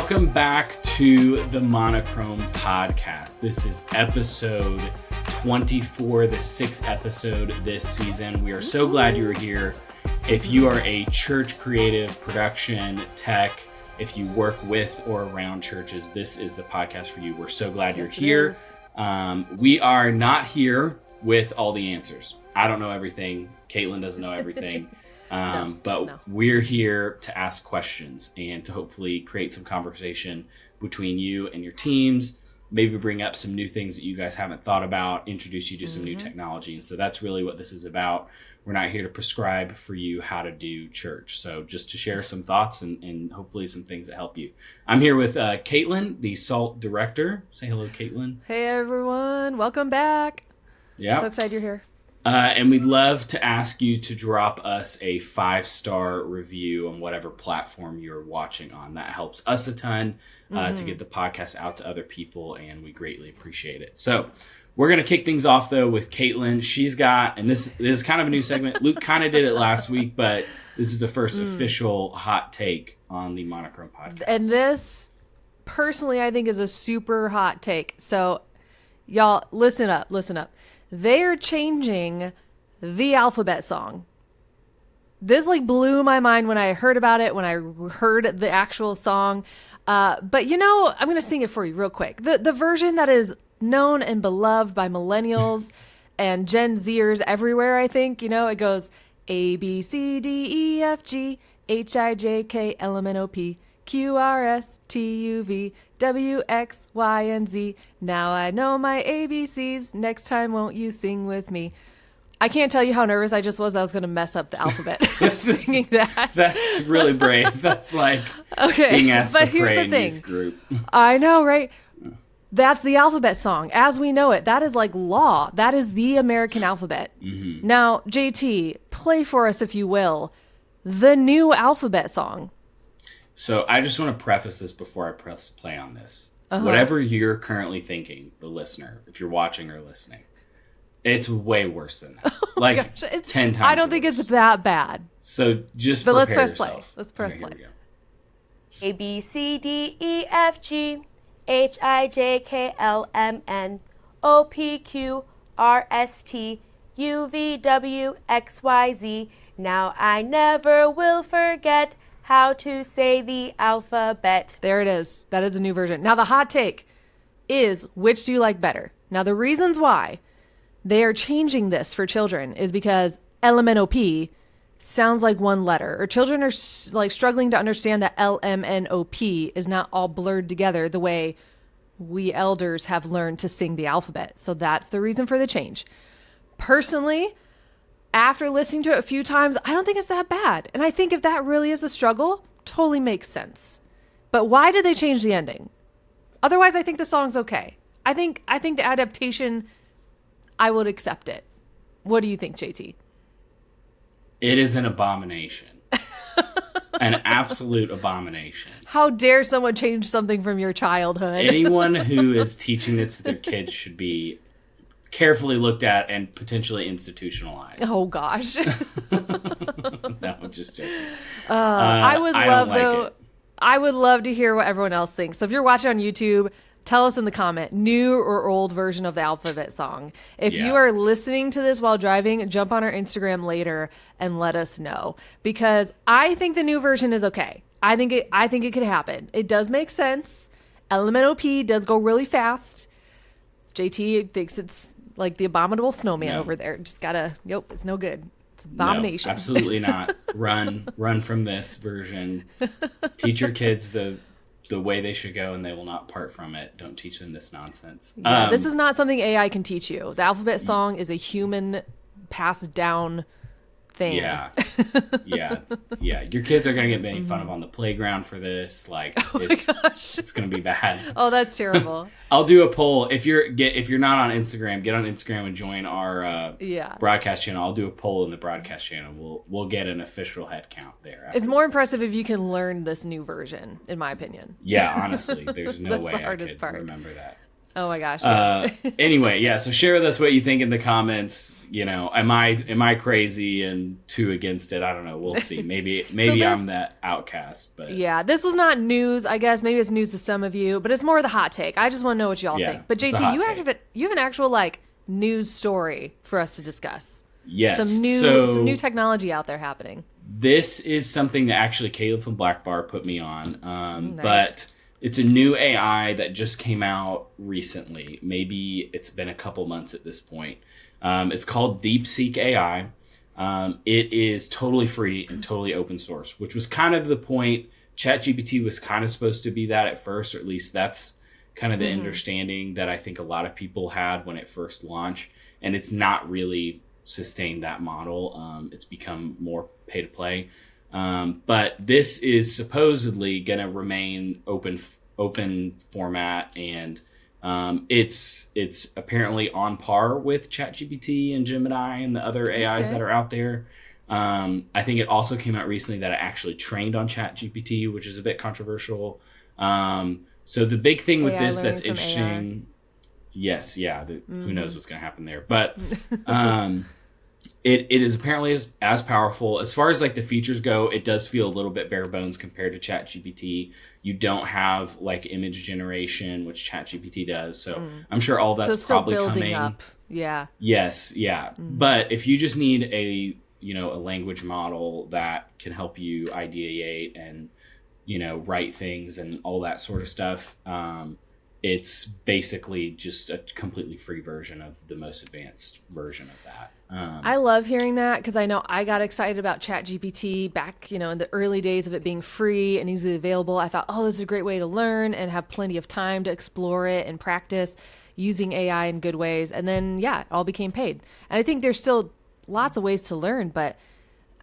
Welcome back to the Monochrome Podcast. This is episode 24, the 6th episode this season. We are so glad you are here. If you are a church creative, production, tech, if you work with or around churches, this is the podcast for you. We're so glad you're here. We are not here with all the answers. I don't know everything. Caitlin doesn't know everything. But we're here to ask questions and to hopefully create some conversation between you and your teams, maybe bring up some new things that you guys haven't thought about, introduce you to some new technology. And so that's really what this is about. We're not here to prescribe for you how to do church. So just to share some thoughts and hopefully some things that help you. I'm here with Caitlin, the SALT director. Say hello, Caitlin. Hey, everyone. Welcome back. Yeah. So excited you're here. And we'd love to ask you to drop us a 5-star review on whatever platform you're watching on. That helps us a ton to get the podcast out to other people, and we greatly appreciate it. So we're going to kick things off, though, with Caitlin. She's got, and this is kind of a new segment. Luke kind of did it last week, but this is the first official hot take on the Monochrome Podcast. And this, personally, I think is a super hot take. So, y'all, listen up. They're changing the alphabet song. This blew my mind when I heard about it, when I heard the actual song. But I'm going to sing it for you real quick. The version that is known and beloved by millennials and Gen Zers everywhere, I think, it goes A, B, C, D, E, F, G, H, I, J, K, L, M, N, O, P, Q, R, S, T, U, V, W, X, Y, and Z. Now I know my ABCs. Next time, won't you sing with me? I can't tell you how nervous I just was. I was going to mess up the alphabet singing that. That's really brave. That's like being asked to pray in youth group. I know, right? That's the alphabet song as we know it. That is like law. That is the American alphabet. Mm-hmm. Now, JT, play for us, if you will, the new alphabet song. So I just want to preface this before I press play on this. Whatever you're currently thinking, the listener, if you're watching or listening, it's way worse than that. Like 10 times I don't think it's that bad. So just but prepare let's press yourself. play. Let's press play. A, B, C, D, E, F, G, H, I, J, K, L, M, N, O, P, Q, R, S, T, U, V, W, X, Y, Z. Now I never will forget how to say the alphabet. There it is. That is a new version. Now, the hot take is, which do you like better? Now, the reasons why they are changing this for children is because LMNOP sounds like one letter, or children are struggling to understand that LMNOP is not all blurred together the way we elders have learned to sing the alphabet. So that's the reason for the change. Personally, after listening to it a few times, I don't think it's that bad. And I think if that really is a struggle, totally makes sense. But why did they change the ending? Otherwise, I think the song's okay. I think the adaptation, I would accept it. What do you think, JT? It is an abomination. An absolute abomination. How dare someone change something from your childhood? Anyone who is teaching this to their kids should be carefully looked at and potentially institutionalized. Oh gosh. No, I'm just joking. I would love to hear what everyone else thinks. So if you're watching on YouTube, tell us in the comment, new or old version of the alphabet song. If you are listening to this while driving, jump on our Instagram later and let us know. Because I think the new version is okay. I think it could happen. It does make sense. LMNOP does go really fast. JT thinks it's like the abominable snowman over there. Just gotta, it's no good. It's abomination. No, absolutely not. Run from this version. Teach your kids the way they should go, and they will not part from it. Don't teach them this nonsense. Yeah, this is not something AI can teach you. The alphabet song is a human passed down thing. Yeah. Your kids are gonna get made fun of on the playground for this. Like, it's gonna be bad. Oh, that's terrible. I'll do a poll. If you're not on Instagram, get on Instagram and join our broadcast channel. I'll do a poll in the broadcast channel. We'll get an official head count there. It's more impressive if you can learn this new version, in my opinion. Yeah, honestly, there's no way the hardest I could part. remember that. Oh my gosh. Yeah. Anyway, yeah. So share with us what you think in the comments. You know, am I crazy and too against it? I don't know. We'll see. Maybe I'm that outcast. But yeah, this was not news. I guess maybe it's news to some of you, but it's more the hot take. I just want to know what y'all think. But JT, you have an actual like news story for us to discuss. Yes. Some new technology out there happening. This is something that actually Caleb from Black Bar put me on. Nice. But it's a new AI that just came out recently. Maybe it's been a couple months at this point. It's called Deepseek AI. It is totally free and totally open source, which was kind of the point. ChatGPT was kind of supposed to be that at first, or at least that's kind of the understanding that I think a lot of people had when it first launched. And it's not really sustained that model. It's become more pay to play. But this is supposedly going to remain open format, and it's apparently on par with ChatGPT and Gemini and the other AIs that are out there. I think it also came out recently that it actually trained on ChatGPT, which is a bit controversial. So the big thing with this that's interesting, yes, yeah, who knows what's going to happen there, but It is apparently as powerful. As far as like the features go, it does feel a little bit bare bones compared to ChatGPT. You don't have like image generation, which ChatGPT does. So I'm sure all that's probably coming up. Yeah. Yes. Yeah. But if you just need a language model that can help you ideate and, write things and all that sort of stuff, it's basically just a completely free version of the most advanced version of that. I love hearing that because I know I got excited about ChatGPT back, in the early days of it being free and easily available. I thought, this is a great way to learn and have plenty of time to explore it and practice using AI in good ways. And then, it all became paid. And I think there's still lots of ways to learn, but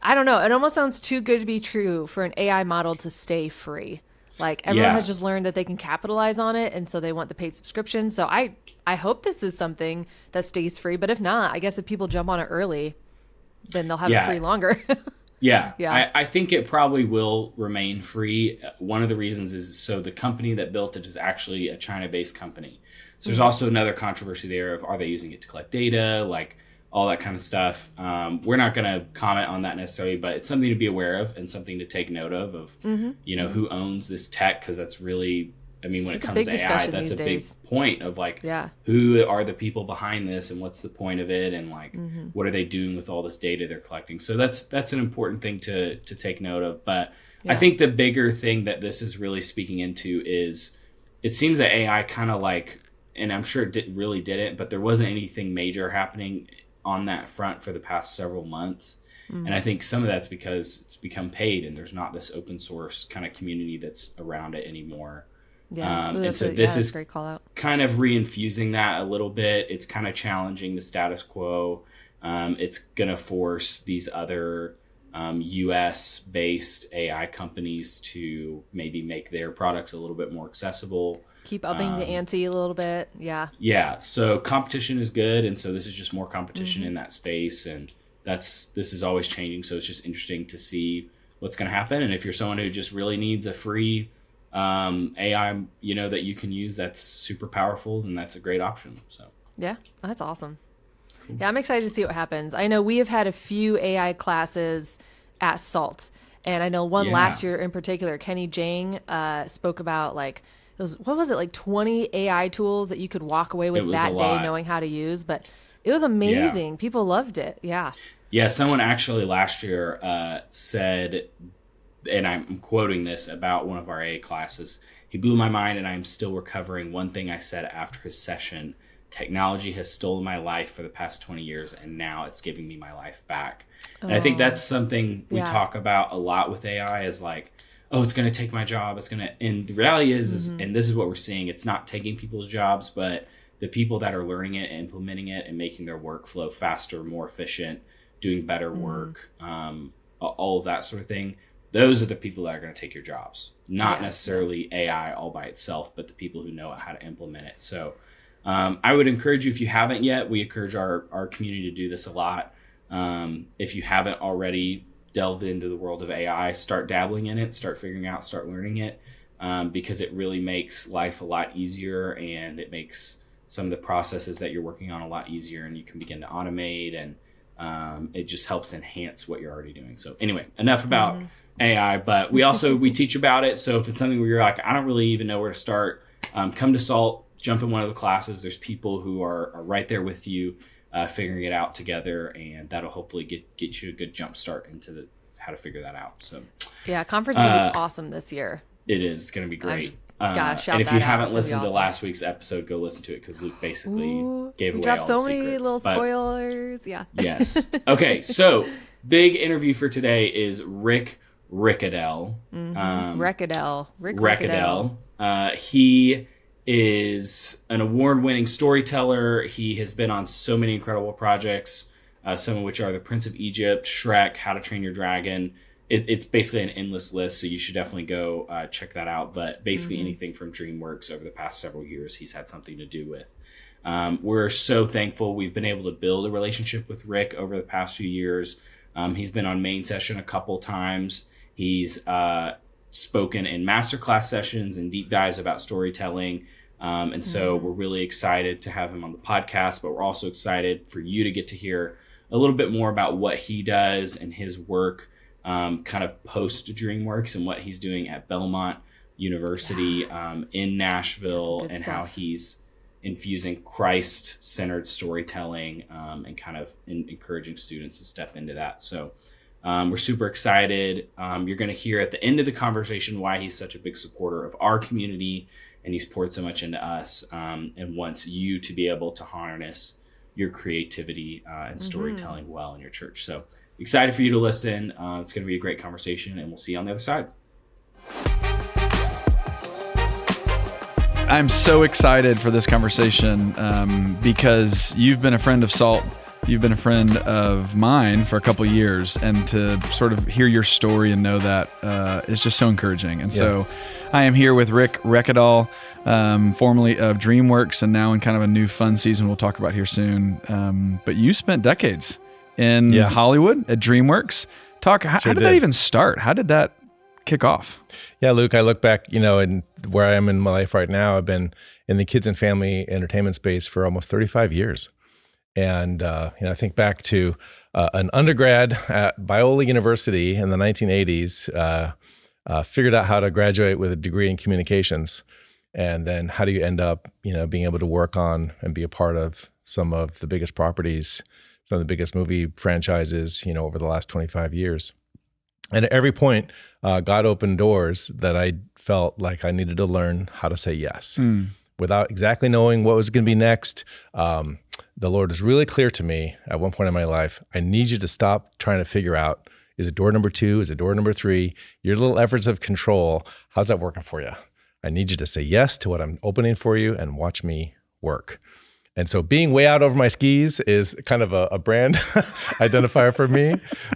I don't know. It almost sounds too good to be true for an AI model to stay free. Like everyone has just learned that they can capitalize on it, and so they want the paid subscription. So I hope this is something that stays free. But if not, I guess if people jump on it early, then they'll have it free longer. Yeah. I think it probably will remain free. One of the reasons is so the company that built it is actually a China-based company. So there's also another controversy there of are they using it to collect data, like all that kind of stuff. We're not going to comment on that necessarily, but it's something to be aware of and something to take note of who owns this tech, because that's really, when it comes to AI, that's a big point of like, who are the people behind this and what's the point of it, and like, what are they doing with all this data they're collecting? So that's an important thing to take note of. But I think the bigger thing that this is really speaking into is it seems that AI kind of like, and I'm sure it really didn't, but there wasn't anything major happening on that front for the past several months. And I think some of that's because it's become paid and there's not this open source kind of community that's around it anymore. And so this is great call out. Kind of reinfusing that a little bit. It's kind of challenging the status quo. It's going to force these other US based AI companies to maybe make their products a little bit more accessible. Keep upping the ante a little bit. Yeah. So competition is good. And so this is just more competition in that space. And this is always changing. So it's just interesting to see what's going to happen. And if you're someone who just really needs a free AI, that you can use, that's super powerful, then that's a great option. So yeah, that's awesome. Cool. Yeah, I'm excited to see what happens. I know we have had a few AI classes at SALT. And I know one last year in particular, Kenny Jang spoke about like, what was it, like 20 AI tools that you could walk away with that day knowing how to use? But it was amazing. People loved it. Yeah. Yeah. Someone actually last year said, and I'm quoting this about one of our AA classes, he blew my mind and I'm still recovering. One thing I said after his session, technology has stolen my life for the past 20 years and now it's giving me my life back. And I think that's something we talk about a lot with AI is like, it's going to take my job. It's going to, and the reality is, and this is what we're seeing, it's not taking people's jobs, but the people that are learning it, implementing it, and making their workflow faster, more efficient, doing better work, all of that sort of thing. Those are the people that are going to take your jobs, not necessarily AI all by itself, but the people who know how to implement it. So I would encourage you, if you haven't yet, we encourage our community to do this a lot. If you haven't already delved into the world of AI, start dabbling in it, start figuring out, start learning it, because it really makes life a lot easier and it makes some of the processes that you're working on a lot easier, and you can begin to automate, and it just helps enhance what you're already doing. So anyway, enough about AI, but we teach about it. So if it's something where you're like, I don't really even know where to start, come to SALT, jump in one of the classes. There's people who are right there with you, figuring it out together, and that'll hopefully get you a good jump start into how to figure that out. So yeah, conference is going to be awesome this year. It is. It's going to be great. Gotta shout and if that you out. haven't It's gonna listened be to awesome. last week's episode, go listen to it, because Luke basically gave We away all dropped the so many secrets. little But spoilers. Yeah. yes. Okay, so big interview for today is Rick Rekedal. Rekedal. Rick Rekedal. He is an award-winning storyteller. He has been on so many incredible projects, some of which are The Prince of Egypt, Shrek, How to Train Your Dragon. It's basically an endless list, so you should definitely go check that out. But basically anything from DreamWorks over the past several years, he's had something to do with. We're so thankful we've been able to build a relationship with Rick over the past few years. He's been on Main Session a couple times. He's spoken in masterclass sessions and deep dives about storytelling. And so we're really excited to have him on the podcast, but we're also excited for you to get to hear a little bit more about what he does and his work kind of post DreamWorks and what he's doing at Belmont University in Nashville, and how he's infusing Christ-centered storytelling and kind of encouraging students to step into that. So we're super excited. You're going to hear at the end of the conversation why he's such a big supporter of our community, and he's poured so much into us and wants you to be able to harness your creativity and storytelling well in your church. So excited for you to listen. It's going to be a great conversation, and we'll see you on the other side. I'm so excited for this conversation because you've been a friend of SALT. You've been a friend of mine for a couple of years, and to sort of hear your story and know that is just so encouraging. And so I am here with Rick Rekedal, formerly of DreamWorks, and now in kind of a new fun season we'll talk about here soon. But you spent decades in Hollywood at DreamWorks. How did that even start? How did that kick off? Yeah, Luke, I look back, and where I am in my life right now, I've been in the kids and family entertainment space for almost 35 years. And, I think back to an undergrad at Biola University in the 1980s, figured out how to graduate with a degree in communications. And then how do you end up, being able to work on and be a part of some of the biggest properties, some of the biggest movie franchises, over the last 25 years. And at every point, God opened doors that I felt like I needed to learn how to say yes. Without exactly knowing what was going to be next. The Lord was really clear to me at one point in my life, I need you to stop trying to figure out, is it door number 2? Is it door number 3? Your little efforts of control, how's that working for you? I need you to say yes to what I'm opening for you and watch me work. And so being way out over my skis is kind of a brand identifier for me.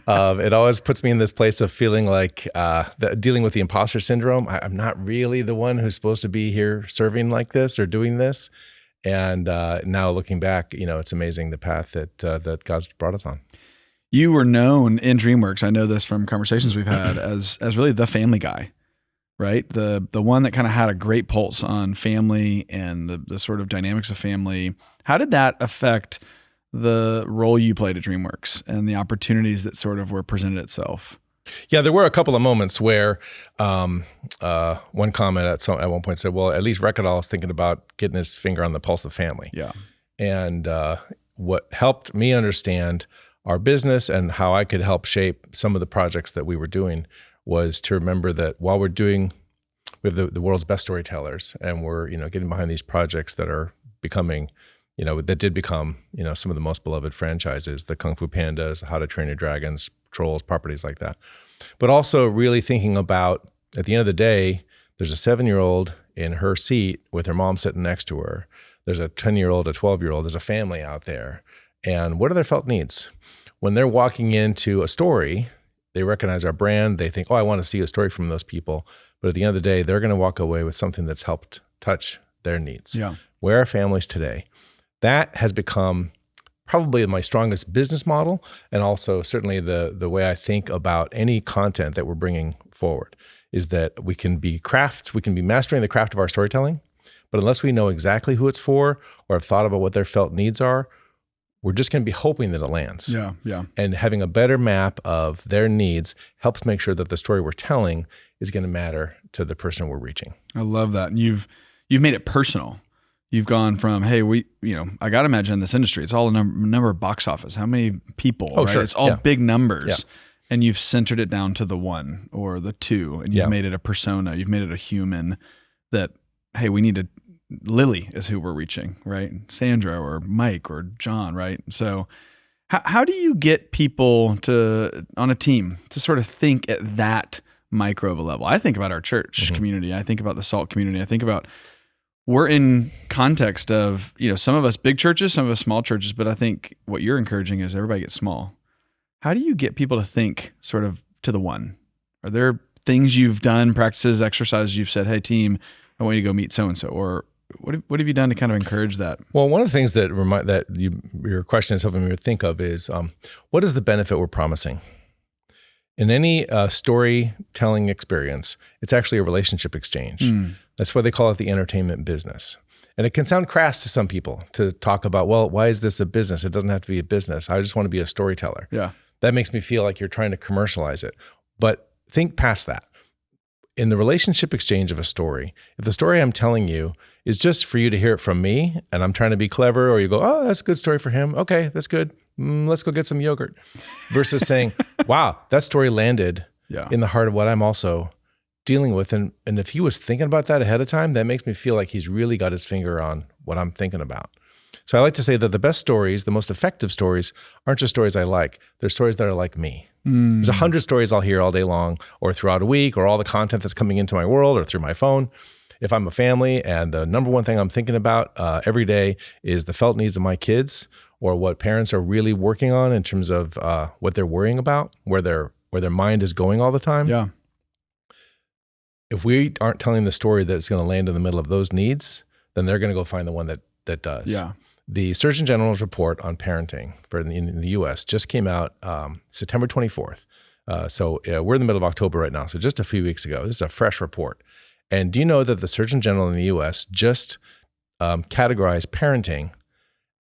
It always puts me in this place of feeling like dealing with the imposter syndrome. I'm not really the one who's supposed to be here serving like this or doing this. And now looking back, it's amazing the path that God's brought us on. You were known in DreamWorks, I know this from conversations we've had, as really the family guy, right? The one that kind of had a great pulse on family and the sort of dynamics of family. How did that affect the role you played at DreamWorks and the opportunities that sort of were presented itself? Yeah, there were a couple of moments where one comment at one point said, well, at least Rekedal is thinking about getting his finger on the pulse of family. Yeah. And what helped me understand our business and how I could help shape some of the projects that we were doing was to remember that while we have the world's best storytellers, and we're getting behind these projects that are becoming, that did become some of the most beloved franchises, the Kung Fu Pandas, How to Train Your Dragons, Trolls, properties like that. But also really thinking about, at the end of the day, there's a 7-year-old in her seat with her mom sitting next to her. There's a 10-year-old, a 12-year-old. There's a family out there. And what are their felt needs? When they're walking into a story, they recognize our brand. They think, oh, I want to see a story from those people. But at the end of the day, they're going to walk away with something that's helped touch their needs. Yeah. Where are families today? That has become probably my strongest business model, and also certainly the way I think about any content that we're bringing forward is that we can be mastering the craft of our storytelling, But unless we know exactly who it's for or have thought about what their felt needs are, we're just going to be hoping that it lands. Yeah. And having a better map of their needs helps make sure that the story we're telling is going to matter to the person we're reaching. I love that. And you've made it personal. You've gone from, hey, I got to imagine in this industry, it's all a number of box office. How many people, right? Sure. It's all big numbers. Yeah. And you've centered it down to the one or the two, and you've made it a persona. You've made it a human that, hey, Lily is who we're reaching, right? Sandra or Mike or John, right? So how do you get people on a team to sort of think at that micro of a level? I think about our church community. I think about the SALT community. I think about, we're in context of, some of us big churches, some of us small churches, but I think what you're encouraging is everybody gets small. How do you get people to think sort of to the one? Are there things you've done, practices, exercises you've said, hey team, I want you to go meet so-and-so? Or what have you done to kind of encourage that? Well, one of the things that your question is helping me to think of is, what is the benefit we're promising? In any storytelling experience, it's actually a relationship exchange. That's why they call it the entertainment business. And it can sound crass to some people to talk about, well, why is this a business? It doesn't have to be a business. I just want to be a storyteller. Yeah. That makes me feel like you're trying to commercialize it. But think past that. In the relationship exchange of a story, if the story I'm telling you is just for you to hear it from me and I'm trying to be clever, or you go, oh, that's a good story for him. Okay, that's good. Let's go get some yogurt. Versus saying, wow, that story landed in the heart of what I'm also dealing with. And if he was thinking about that ahead of time, that makes me feel like he's really got his finger on what I'm thinking about. So I like to say that the best stories, the most effective stories, aren't just stories I like. They're stories that are like me. There's 100 stories I'll hear all day long or throughout a week, or all the content that's coming into my world or through my phone. If I'm a family and the number one thing I'm thinking about every day is the felt needs of my kids, or what parents are really working on in terms of what they're worrying about, where their mind is going all the time. Yeah. If we aren't telling the story that's going to land in the middle of those needs, then they're going to go find the one that does. Yeah. The Surgeon General's report on parenting in the U.S. just came out September 24th. So we're in the middle of October right now. So just a few weeks ago, this is a fresh report. And do you know that the Surgeon General in the U.S. just categorized parenting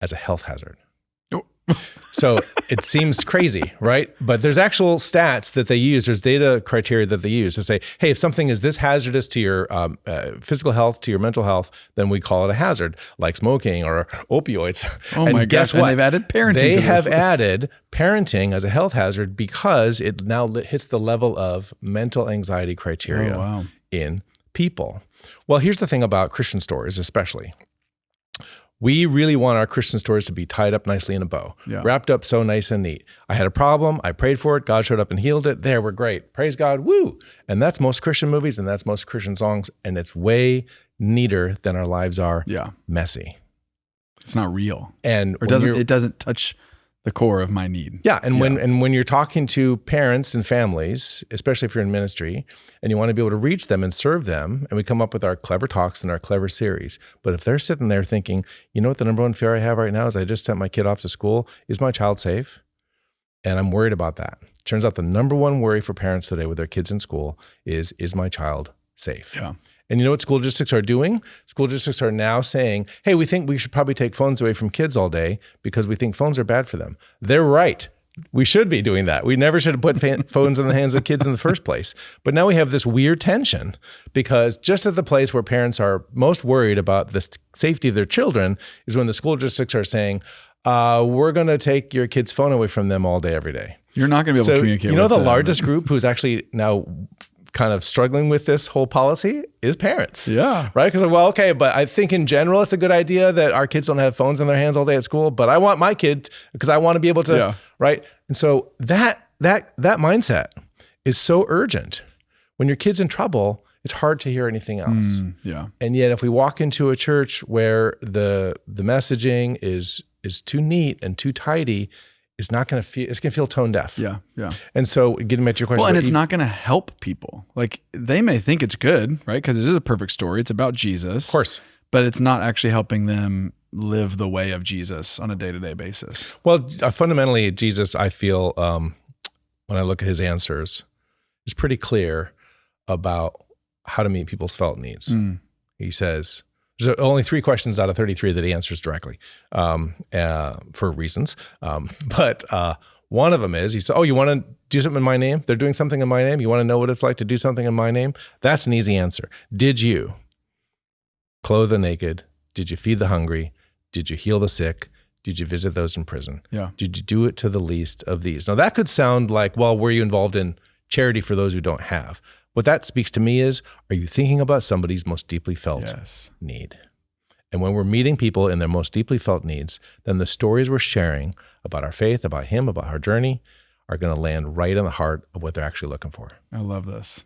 as a health hazard? So it seems crazy, right? But there's actual stats that they use. There's data criteria that they use to say, hey, if something is this hazardous to your physical health, to your mental health, then we call it a hazard, like smoking or opioids. Oh and my guess gosh, what? and they've added parenting. They to have this. added parenting as a health hazard because it now hits the level of mental anxiety criteria in people. Well, here's the thing about Christian stories, especially. We really want our Christian stories to be tied up nicely in a bow, wrapped up so nice and neat. I had a problem, I prayed for it, God showed up and healed it. There, we're great. Praise God, woo! And that's most Christian movies and that's most Christian songs, and it's way neater than our lives are messy. It's not real. And it doesn't touch the core of my need. Yeah, and when you're talking to parents and families, especially if you're in ministry, and you want to be able to reach them and serve them, and we come up with our clever talks and our clever series. But if they're sitting there thinking, you know what the number one fear I have right now is I just sent my kid off to school. Is my child safe? And I'm worried about that. Turns out the number one worry for parents today with their kids in school is my child safe? Yeah. And you know what school districts are doing? School districts are now saying, hey, we think we should probably take phones away from kids all day because we think phones are bad for them. They're right. We should be doing that. We never should have put phones in the hands of kids in the first place. But now we have this weird tension because just at the place where parents are most worried about the safety of their children is when the school districts are saying, we're going to take your kid's phone away from them all day, every day. You're not going to be able to communicate with them. You know, the them. largest group who's actually now kind of struggling with this whole policy is parents. Yeah. Right? Because, well, okay, but I think in general, it's a good idea that our kids don't have phones in their hands all day at school, but I want my kid because I want to be able to, right? And so that mindset is so urgent. When your kid's in trouble, it's hard to hear anything else. And yet if we walk into a church where the messaging is too neat and too tidy, it's going to feel tone deaf. Yeah. And so getting back to your question. Well, and it's not going to help people. Like they may think it's good, right? Because it is a perfect story. It's about Jesus. Of course. But it's not actually helping them live the way of Jesus on a day-to-day basis. Well, fundamentally, Jesus, I feel, when I look at his answers, is pretty clear about how to meet people's felt needs. He says, There's only 3 questions out of 33 that he answers directly for reasons. But one of them is, he said, oh, you want to do something in my name? They're doing something in my name? You want to know what it's like to do something in my name? That's an easy answer. Did you clothe the naked? Did you feed the hungry? Did you heal the sick? Did you visit those in prison? Yeah. Did you do it to the least of these? Now that could sound like, well, were you involved in charity for those who don't have? What that speaks to me is, are you thinking about somebody's most deeply felt need? And when we're meeting people in their most deeply felt needs, then the stories we're sharing about our faith, about him, about our journey are going to land right in the heart of what they're actually looking for. I love this.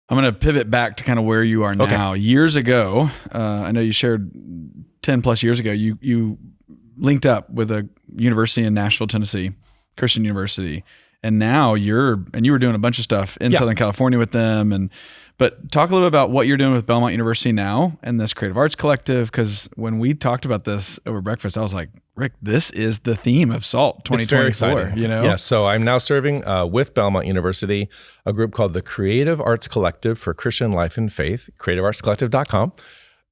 I'm going to pivot back to kind of where you are now. Years ago, I know you shared 10 plus years ago, you linked up with a university in Nashville, Tennessee, Christian University. And now you were doing a bunch of stuff in Southern California with them. But talk a little bit about what you're doing with Belmont University now and this Creative Arts Collective. Because when we talked about this over breakfast, I was like, Rick, this is the theme of SALT 2024. It's very exciting. You know? Yeah. So I'm now serving with Belmont University, a group called the Creative Arts Collective for Christian Life and Faith, creativeartscollective.com.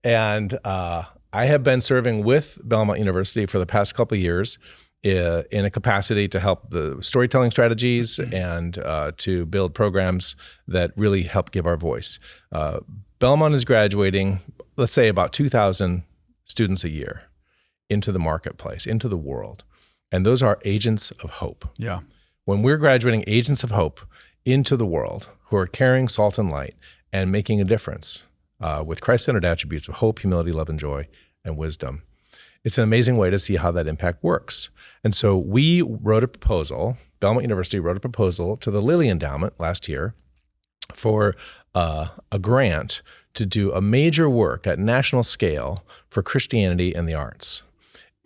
And I have been serving with Belmont University for the past couple of years in a capacity to help the storytelling strategies and to build programs that really help give our voice. Belmont is graduating, let's say about 2,000 students a year into the marketplace, into the world. And those are agents of hope. Yeah. When we're graduating agents of hope into the world who are carrying salt and light and making a difference with Christ-centered attributes of hope, humility, love, and joy, and wisdom, it's an amazing way to see how that impact works. And so we wrote a proposal, Belmont University wrote a proposal to the Lilly Endowment last year for a grant to do a major work at national scale for Christianity and the arts.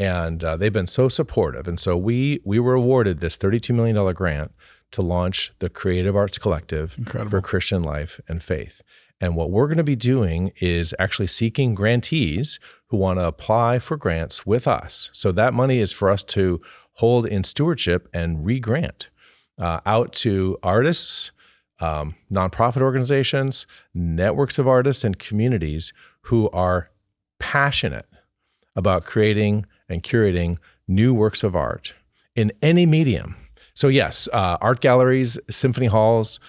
And they've been so supportive. And so we were awarded this $32 million grant to launch the Creative Arts Collective for Christian Life and Faith. And what we're going to be doing is actually seeking grantees who want to apply for grants with us. So that money is for us to hold in stewardship and re-grant out to artists, nonprofit organizations, networks of artists, and communities who are passionate about creating and curating new works of art in any medium. So yes, art galleries, symphony halls,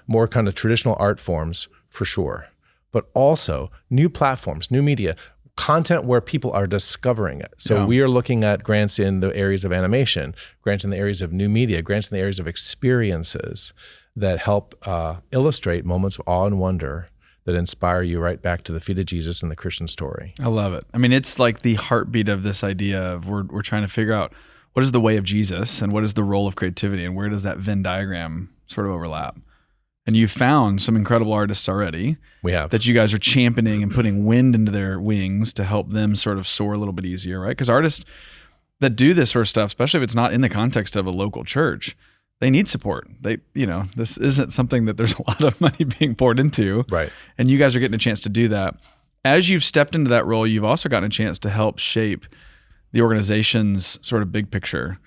more kind of traditional art forms for sure, but also new platforms, new media, content where people are discovering it. So we are looking at grants in the areas of animation, grants in the areas of new media, grants in the areas of experiences that help illustrate moments of awe and wonder that inspire you right back to the feet of Jesus and the Christian story. I love it. I mean, it's like the heartbeat of this idea of we're trying to figure out what is the way of Jesus and what is the role of creativity and where does that Venn diagram sort of overlap. And you've found some incredible artists already. We have. That you guys are championing and putting wind into their wings to help them sort of soar a little bit easier, right? Because artists that do this sort of stuff, especially if it's not in the context of a local church, they need support. This isn't something that there's a lot of money being poured into. Right. And you guys are getting a chance to do that. As you've stepped into that role, you've also gotten a chance to help shape the organization's sort of big picture.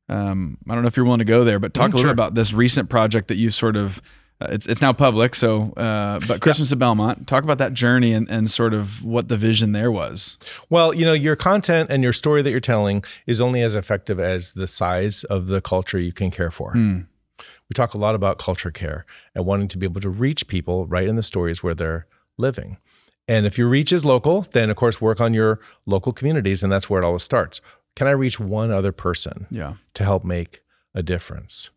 I don't know if you're willing to go there, but talk a little bit about this recent project that you sort of, it's now public. So, but Christmas at Belmont, talk about that journey and sort of what the vision there was. Well, your content and your story that you're telling is only as effective as the size of the culture you can care for. We talk a lot about culture care and wanting to be able to reach people right in the stories where they're living. And if your reach is local, then of course work on your local communities, and that's where it always starts. Can I reach one other person to help make a difference?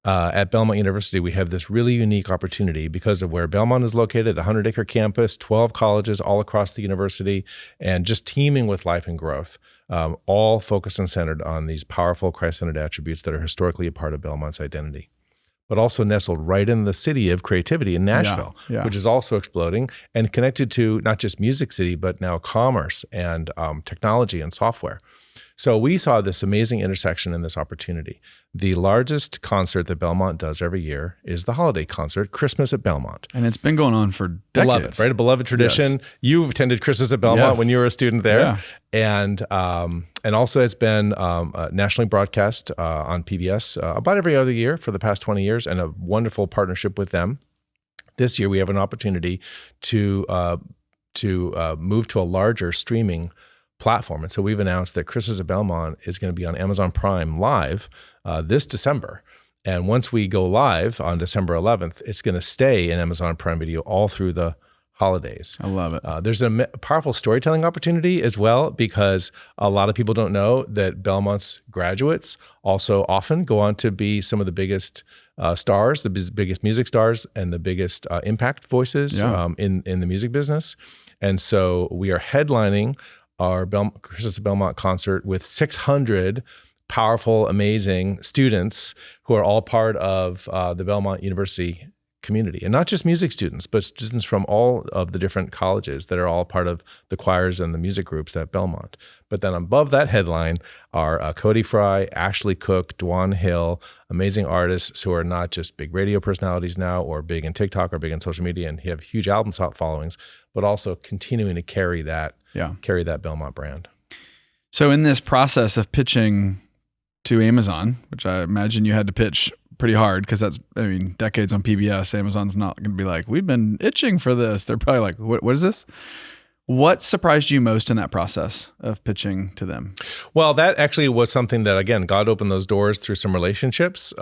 At Belmont University, we have this really unique opportunity because of where Belmont is located, a 100-acre campus, 12 colleges all across the university, and just teeming with life and growth, all focused and centered on these powerful Christ-centered attributes that are historically a part of Belmont's identity, but also nestled right in the city of creativity in Nashville, which is also exploding and connected to not just Music City, but now commerce and technology and software. So we saw this amazing intersection in this opportunity. The largest concert that Belmont does every year is the holiday concert, Christmas at Belmont. And it's been going on for decades. Beloved, right? A beloved tradition. Yes. You attended Christmas at Belmont when you were a student there. And also it's been nationally broadcast on PBS about every other year for the past 20 years, and a wonderful partnership with them. This year we have an opportunity to move to a larger streaming platform. And so we've announced that Christmas at Belmont is going to be on Amazon Prime Live this December. And once we go live on December 11th, it's going to stay in Amazon Prime Video all through the holidays. I love it. There's a powerful storytelling opportunity as well, because a lot of people don't know that Belmont's graduates also often go on to be some of the biggest stars, the biggest music stars, and the biggest impact voices in the music business. And so we are headlining our Christmas at Belmont concert with 600 powerful, amazing students who are all part of the Belmont University community, and not just music students, but students from all of the different colleges that are all part of the choirs and the music groups at Belmont. But then above that headline are Cody Fry, Ashley Cook, Dwan Hill, amazing artists who are not just big radio personalities now, or big in TikTok or big in social media and have huge album followings, but also continuing to carry that Belmont brand. So in this process of pitching to Amazon, which I imagine you had to pitch pretty hard, because that's, decades on PBS. Amazon's not going to be like, we've been itching for this. They're probably like, what is this? What surprised you most in that process of pitching to them? Well, that actually was something that, again, God opened those doors through some relationships.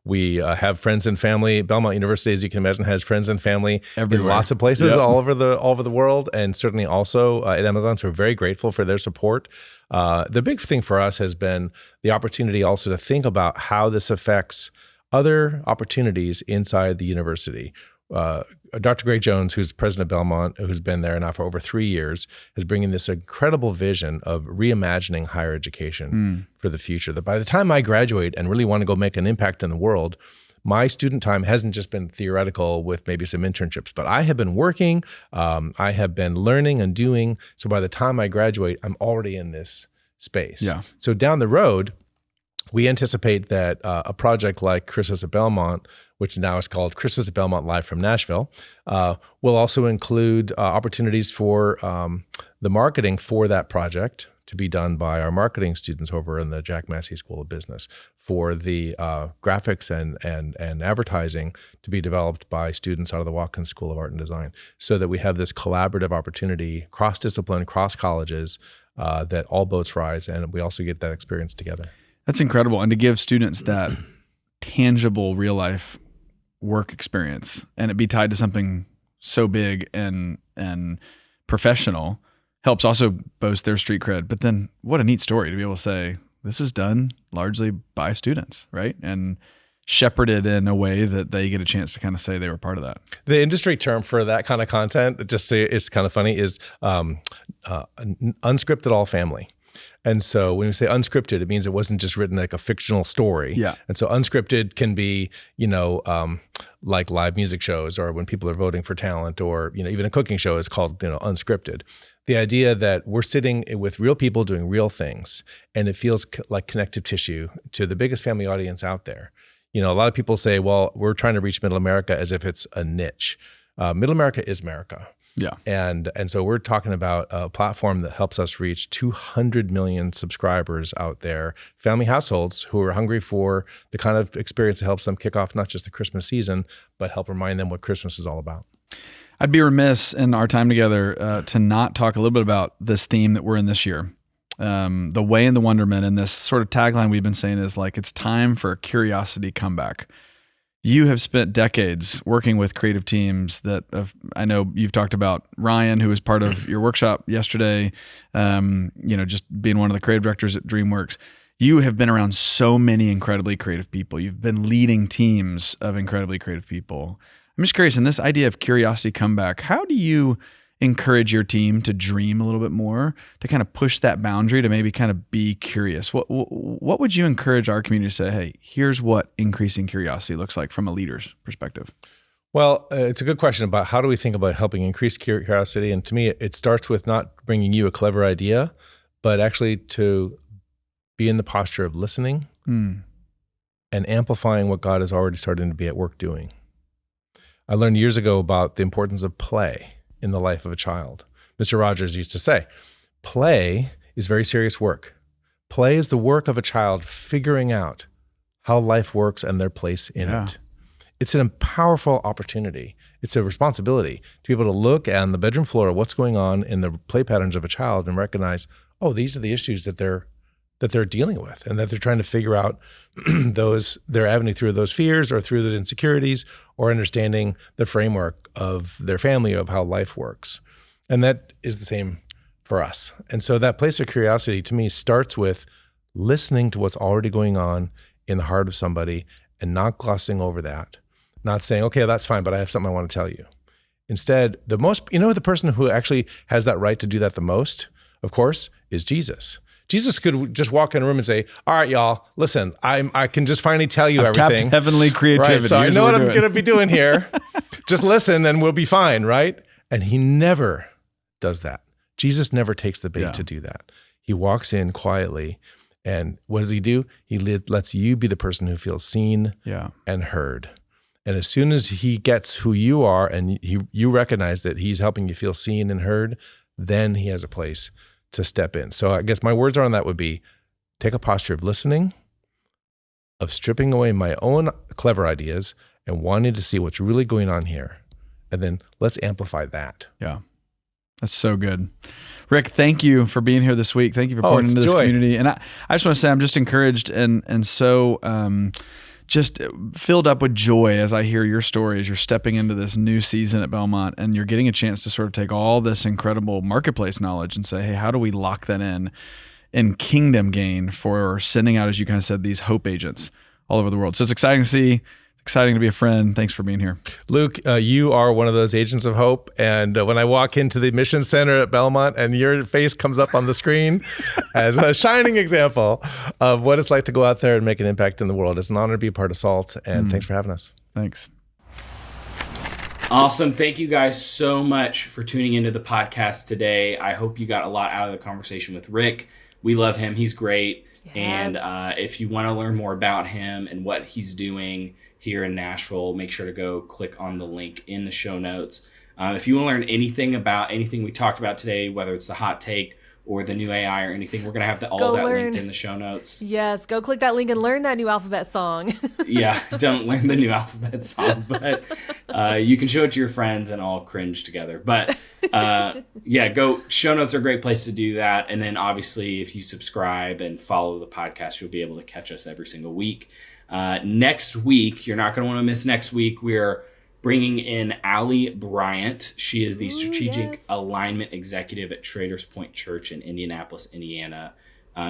We have friends and family. Belmont University, as you can imagine, has friends and family everywhere, in lots of places all over the world, and certainly also at Amazon. So we're very grateful for their support. The big thing for us has been the opportunity also to think about how this affects other opportunities inside the university. Dr. Greg Jones, who's president of Belmont, who's been there now for over 3 years, is bringing this incredible vision of reimagining higher education for the future. That by the time I graduate and really want to go make an impact in the world, my student time hasn't just been theoretical with maybe some internships, but I have been working, I have been learning and doing. So by the time I graduate, I'm already in this space. Yeah. So down the road, we anticipate that a project like Christmas at Belmont, which now is called Christmas at Belmont Live from Nashville, will also include opportunities for the marketing for that project to be done by our marketing students over in the Jack Massey School of Business, for the graphics and advertising to be developed by students out of the Watkins School of Art and Design, so that we have this collaborative opportunity, cross-discipline, cross-colleges, that all boats rise, and we also get that experience together. That's incredible. And to give students that tangible real life work experience, and it be tied to something so big and professional, helps also boast their street cred. But then what a neat story to be able to say, this is done largely by students, right? And shepherded in a way that they get a chance to kind of say they were part of that. The industry term for that kind of content, just say it's kind of funny, is unscripted all family. And so when we say unscripted, it means it wasn't just written like a fictional story. Yeah. And so unscripted can be, like live music shows, or when people are voting for talent, or, even a cooking show is called, unscripted. The idea that we're sitting with real people doing real things, and it feels like connective tissue to the biggest family audience out there. A lot of people say, well, we're trying to reach middle America as if it's a niche. Middle America is America. Yeah. And so we're talking about a platform that helps us reach 200 million subscribers out there, family households who are hungry for the kind of experience that helps them kick off not just the Christmas season, but help remind them what Christmas is all about. I'd be remiss in our time together to not talk a little bit about this theme that we're in this year. The way and the wonderment, and this sort of tagline we've been saying is like, it's time for a curiosity comeback. You have spent decades working with creative teams that I know you've talked about Ryan, who was part of your workshop yesterday, just being one of the creative directors at DreamWorks. You have been around so many incredibly creative people. You've been leading teams of incredibly creative people. I'm just curious, in this idea of curiosity comeback, how do you encourage your team to dream a little bit more, to kind of push that boundary, to maybe kind of be curious? What would you encourage our community to say, hey, here's what increasing curiosity looks like from a leader's perspective? Well, it's a good question about how do we think about helping increase curiosity. And to me, it starts with not bringing you a clever idea, but actually to be in the posture of listening and amplifying what God is already starting to be at work doing. I learned years ago about the importance of play in the life of a child. Mr. Rogers used to say, play is very serious work. Play is the work of a child figuring out how life works and their place in it. It's a powerful opportunity. It's a responsibility to be able to look on the bedroom floor at what's going on in the play patterns of a child and recognize, oh, these are the issues that they're dealing with, and that they're trying to figure out their avenue through those fears or through the insecurities, or understanding the framework of their family, of how life works. And that is the same for us. And so that place of curiosity to me starts with listening to what's already going on in the heart of somebody and not glossing over that, not saying, okay, that's fine, but I have something I want to tell you. Instead, the person who actually has that right to do that the most, of course, is Jesus. Jesus could just walk in a room and say, all right, y'all, listen, I can just finally tell you everything. Tapped heavenly creativity. Right, so I know what I'm going to be doing here. Just listen and we'll be fine, right? And he never does that. Jesus never takes the bait to do that. He walks in quietly, and what does he do? He lets you be the person who feels seen and heard. And as soon as he gets who you are and you recognize that he's helping you feel seen and heard, then he has a place to step in. So I guess my words on that would be, take a posture of listening, of stripping away my own clever ideas and wanting to see what's really going on here. And then let's amplify that. Yeah. That's so good. Rick, thank you for being here this week. Thank you for pouring into this community. And I just want to say I'm just encouraged and so just filled up with joy as I hear your story as you're stepping into this new season at Belmont, and you're getting a chance to sort of take all this incredible marketplace knowledge and say, hey, how do we lock that in kingdom gain for sending out, as you kind of said, these hope agents all over the world. So it's exciting to see. Exciting to be a friend. Thanks for being here. Luke, you are one of those agents of hope. And when I walk into the Mission Center at Belmont and your face comes up on the screen as a shining example of what it's like to go out there and make an impact in the world, it's an honor to be a part of SALT. And thanks for having us. Thanks. Awesome. Thank you guys so much for tuning into the podcast today. I hope you got a lot out of the conversation with Rick. We love him. He's great. Yes. And if you want to learn more about him and what he's doing here in Nashville, make sure to go click on the link in the show notes. If you want to learn anything about anything we talked about today, whether it's the hot take or the new AI or anything, we're going to have all that linked in the show notes. Yes, go click that link and learn that new alphabet song. Yeah, don't learn the new alphabet song, but you can show it to your friends and all cringe together. But go. Show notes are a great place to do that. And then obviously if you subscribe and follow the podcast, you'll be able to catch us every single week. Next week, you're not going to want to miss next week. We're bringing in Allie Bryant. She is the Strategic Alignment Executive at Traders Point Church in Indianapolis, Indiana.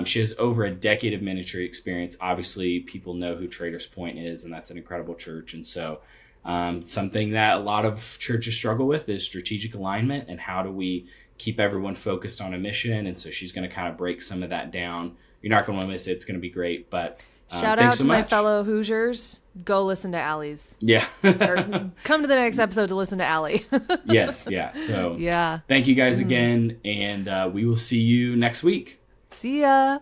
She has over a decade of ministry experience. Obviously, people know who Traders Point is, and that's an incredible church. And so something that a lot of churches struggle with is strategic alignment, and how do we keep everyone focused on a mission. And so she's going to kind of break some of that down. You're not going to want to miss it. It's going to be great. But shout out to my fellow Hoosiers. Go listen to Allie's. Yeah. Or come to the next episode to listen to Allie. Yes. Yeah. So yeah. Thank you guys again. And we will see you next week. See ya.